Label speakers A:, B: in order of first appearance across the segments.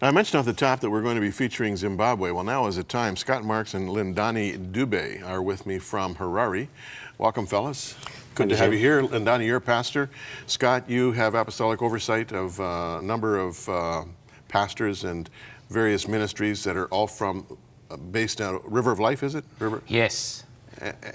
A: Now, I mentioned off the top that we're going to be featuring Zimbabwe. Well, now is the time. Scott.marques and Lindani Dube are with me from Harare. Welcome, fellas. Good to have you here. Lindani, you're a pastor. Scott, you have apostolic oversight of a number of pastors and various ministries that are all from, based out of River of Life, is it? River?
B: Yes.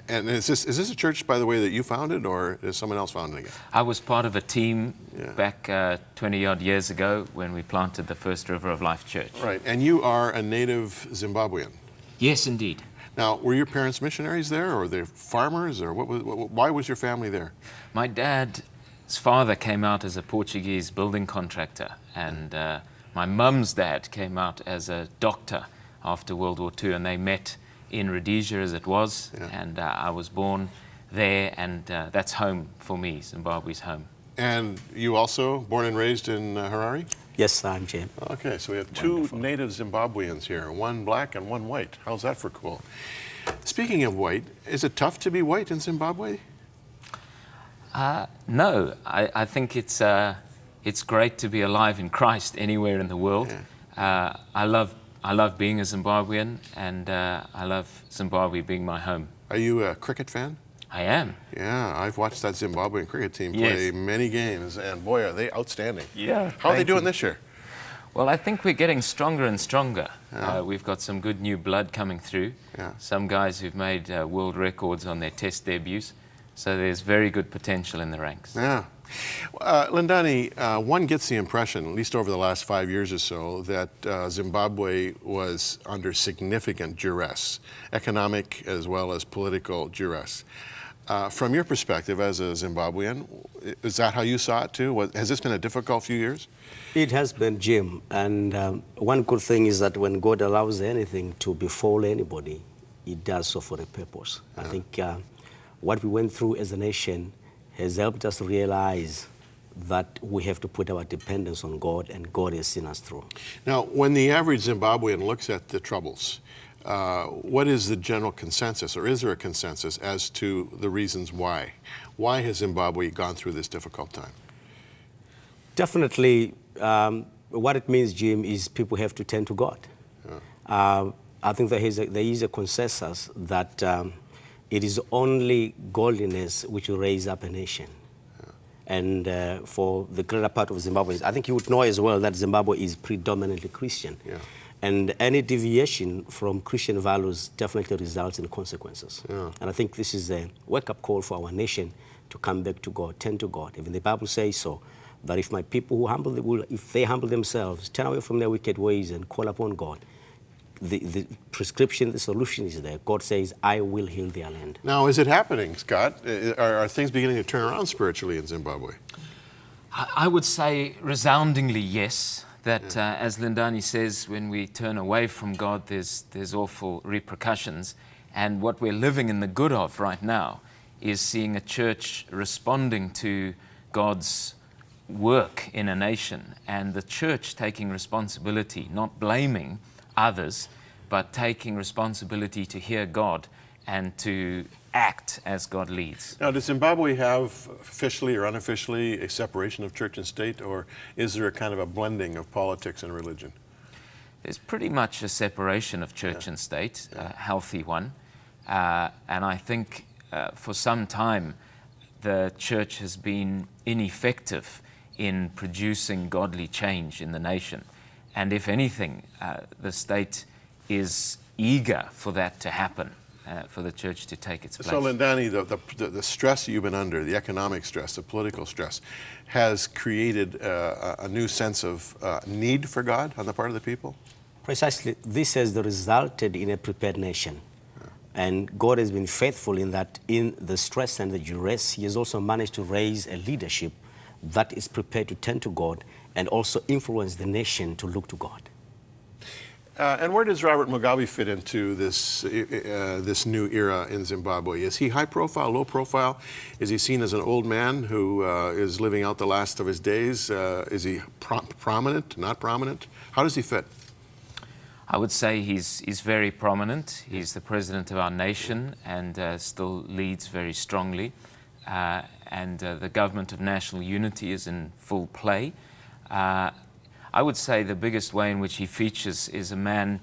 A: And is this a church, by the way, that you founded, or is someone else founding it?
B: I was part of a team back 20-odd years ago when we planted the first River of Life church.
A: Right, and you are a native Zimbabwean.
B: Yes, indeed.
A: Now, were your parents missionaries there, or they farmers, or why was your family there?
B: My dad's father came out as a Portuguese building contractor, and my mum's dad came out as a doctor after World War II, and they met in Rhodesia as it was, and I was born there, and that's home for me. Zimbabwe's home.
A: And you also born and raised in Harare?
C: Yes, I'm Jim.
A: Okay, so we have two native Zimbabweans here, one black and one white. How's that for cool? Speaking of white, is it tough to be white in Zimbabwe?
B: No, I think it's great to be alive in Christ anywhere in the world. Yeah. I love being a Zimbabwean, and I love Zimbabwe being my home.
A: Are you a cricket fan?
B: I am.
A: Yeah, I've watched that Zimbabwean cricket team play many games, and boy, are they outstanding.
B: Yeah.
A: How are they doing this year?
B: Well, I think we're getting stronger and stronger. Yeah. We've got some good new blood coming through. Yeah. Some guys who've made world records on their test debuts. So there's very good potential in the ranks.
A: Yeah. Lindani, one gets the impression, at least over the last 5 years or so, that Zimbabwe was under significant duress, economic as well as political duress. From your perspective as a Zimbabwean, is that how you saw it too? Has this been a difficult few years?
C: It has been, Jim. And one good thing is that when God allows anything to befall anybody, He does so for a purpose. Yeah. I think what we went through as a nation has helped us realize that we have to put our dependence on God, and God has seen us through.
A: Now, when the average Zimbabwean looks at the troubles, what is the general consensus, or is there a consensus as to the reasons why? Why has Zimbabwe gone through this difficult time?
C: Definitely, what it means, Jim, is people have to turn to God. Yeah. I think there is a consensus that it is only godliness which will raise up a nation. Yeah. And for the greater part of Zimbabwe, I think you would know as well that Zimbabwe is predominantly Christian. Yeah. And any deviation from Christian values definitely results in consequences. Yeah. And I think this is a wake-up call for our nation to come back to God, turn to God. Even the Bible says so, that if my people if they humble themselves, turn away from their wicked ways and call upon God, the prescription, the solution is there. God says, I will heal their land.
A: Now, is it happening, Scott? Are things beginning to turn around spiritually in Zimbabwe?
B: I would say resoundingly yes. That, as Lindani says, when we turn away from God, there's awful repercussions. And what we're living in the good of right now is seeing a church responding to God's work in a nation, and the church taking responsibility, not blaming others, but taking responsibility to hear God and to act as God leads.
A: Now, does Zimbabwe have, officially or unofficially, a separation of church and state, or is there a kind of a blending of politics and religion?
B: There's pretty much a separation of church and state, a healthy one. And I think for some time the church has been ineffective in producing godly change in the nation. And if anything, the state is eager for that to happen, for the church to take its place.
A: So, Lindani, the stress you've been under, the economic stress, the political stress, has created a new sense of need for God on the part of the people?
C: Precisely. This has resulted in a prepared nation. Yeah. And God has been faithful in that in the stress and the duress, He has also managed to raise a leadership that is prepared to turn to God and also influence the nation to look to God.
A: And where does Robert Mugabe fit into this new era in Zimbabwe? Is he high profile, low profile? Is he seen as an old man who is living out the last of his days? Is he prominent, not prominent? How does he fit?
B: I would say he's very prominent. He's the president of our nation and still leads very strongly. And the government of national unity is in full play. I would say the biggest way in which he features is a man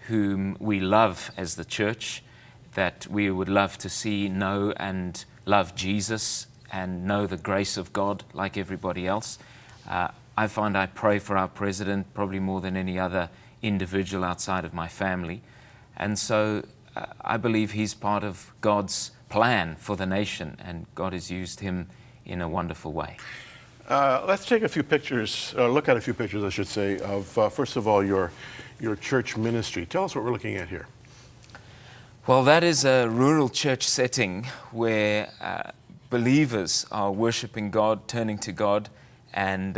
B: whom we love as the church, that we would love to see, know and love Jesus and know the grace of God like everybody else. I find I pray for our president probably more than any other individual outside of my family. And so I believe he's part of God's plan for the nation, and God has used him in a wonderful way.
A: Let's take a few pictures, look at a few pictures, I should say, of, first of all, your church ministry. Tell us what we're looking at here.
B: Well, that is a rural church setting where believers are worshiping God, turning to God, and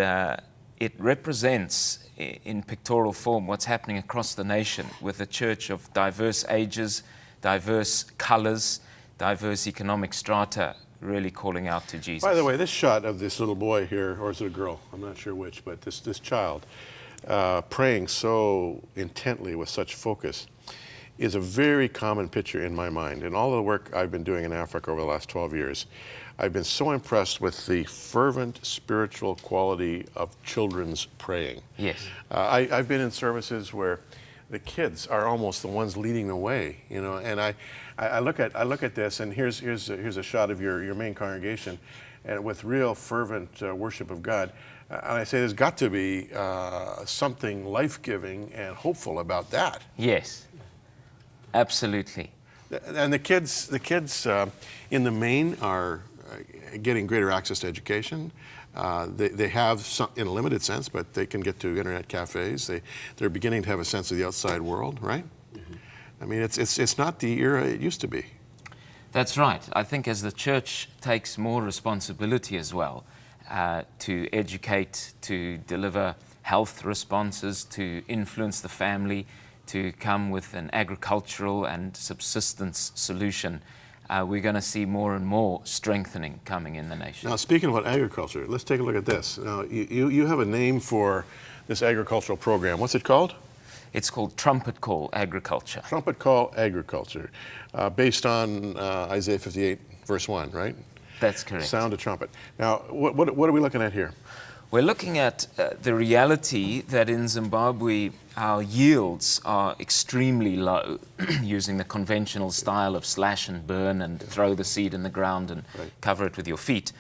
B: it represents in pictorial form what's happening across the nation with a church of diverse ages, diverse colors, diverse economic strata, really calling out to Jesus.
A: By the way, this shot of this little boy here, or is it a girl? I'm not sure which, but this child praying so intently with such focus is a very common picture in my mind. In all the work I've been doing in Africa over the last 12 years, I've been so impressed with the fervent spiritual quality of children's praying.
B: Yes.
A: I've been in services where the kids are almost the ones leading the way, you know, and I look at this, and here's a shot of your main congregation, and with real fervent worship of God. And I say there's got to be something life-giving and hopeful about that.
B: Yes, absolutely.
A: And the kids in the main are getting greater access to education. They have some, in a limited sense, but they can get to internet cafes. They're beginning to have a sense of the outside world, right? Mm-hmm. I mean, it's not the era it used to be.
B: That's right. I think as the church takes more responsibility as well, to educate, to deliver health responses, to influence the family, to come with an agricultural and subsistence solution, we're going to see more and more strengthening coming in the nation.
A: Now, speaking about agriculture, let's take a look at this. Now, you have a name for this agricultural program. What's it called?
B: It's called Trumpet Call Agriculture.
A: Trumpet Call Agriculture, based on Isaiah 58, verse 1, right?
B: That's correct.
A: Sound a trumpet. Now, what are we looking at here?
B: We're looking at the reality that in Zimbabwe, our yields are extremely low, using the conventional style of slash and burn and throw the seed in the ground and cover it with your feet.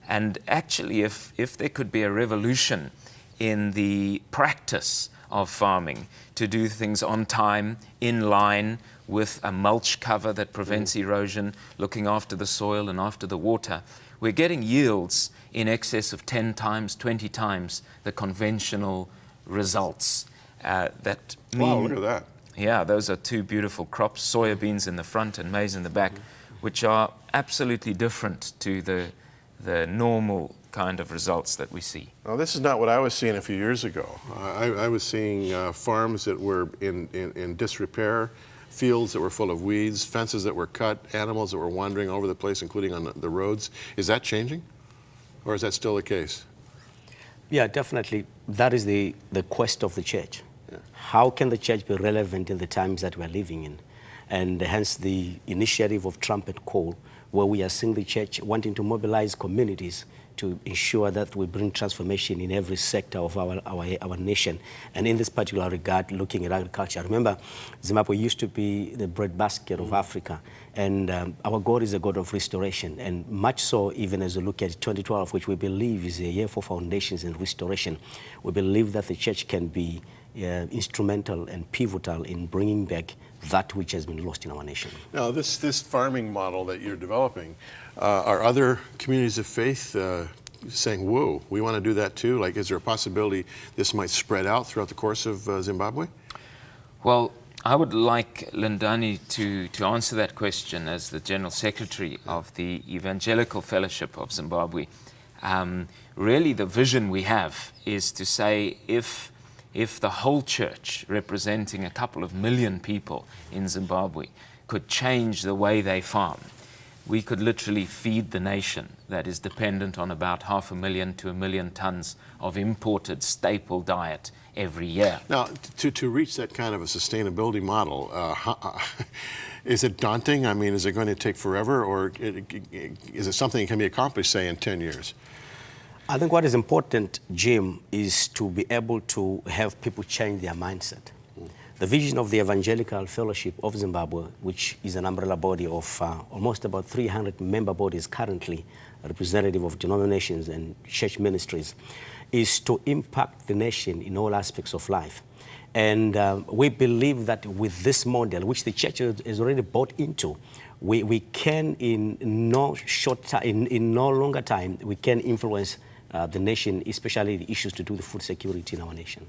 B: And actually, if there could be a revolution in the practice of farming, to do things on time, in line, with a mulch cover that prevents erosion, looking after the soil and after the water, we're getting yields in excess of 10 times, 20 times the conventional results. That mean,
A: wow, look at that.
B: Yeah, those are two beautiful crops, soybeans in the front and maize in the back, which are absolutely different to the normal kind of results that we see.
A: Now, this is not what I was seeing a few years ago. I was seeing farms that were in disrepair, fields that were full of weeds, fences that were cut, animals that were wandering over the place, including on the roads. Is that changing, or is that still the case?
C: Yeah, definitely. That is the quest of the church.
A: Yeah.
C: How can the church be relevant in the times that we're living in? And hence the initiative of Trumpet Call, where we are seeing the church wanting to mobilize communities to ensure that we bring transformation in every sector of our nation. And in this particular regard, looking at agriculture. Remember, Zimbabwe used to be the breadbasket of Africa, and our God is a God of restoration, and much so even as we look at 2012, which we believe is a year for foundations and restoration. We believe that the church can be instrumental and pivotal in bringing back that which has been lost in our nation.
A: Now, this farming model that you're developing, are other communities of faith saying, whoa, we want to do that too? Like, is there a possibility this might spread out throughout the course of Zimbabwe?
B: Well, I would like Lindani to answer that question as the General Secretary of the Evangelical Fellowship of Zimbabwe. Really, the vision we have is to say if the whole church, representing a couple of million people in Zimbabwe, could change the way they farm, we could literally feed the nation that is dependent on about 500,000 to 1 million tons of imported staple diet every year.
A: Now, to reach that kind of a sustainability model, is it daunting? I mean, is it going to take forever, or is it something that can be accomplished, say, in 10 years?
C: I think what is important, Jim, is to be able to have people change their mindset. The vision of the Evangelical Fellowship of Zimbabwe, which is an umbrella body of almost about 300 member bodies currently, representative of denominations and church ministries, is to impact the nation in all aspects of life. And we believe that with this model, which the church has already bought into, we can, in no longer time, we can influence the nation, especially the issues to do with food security in our nation.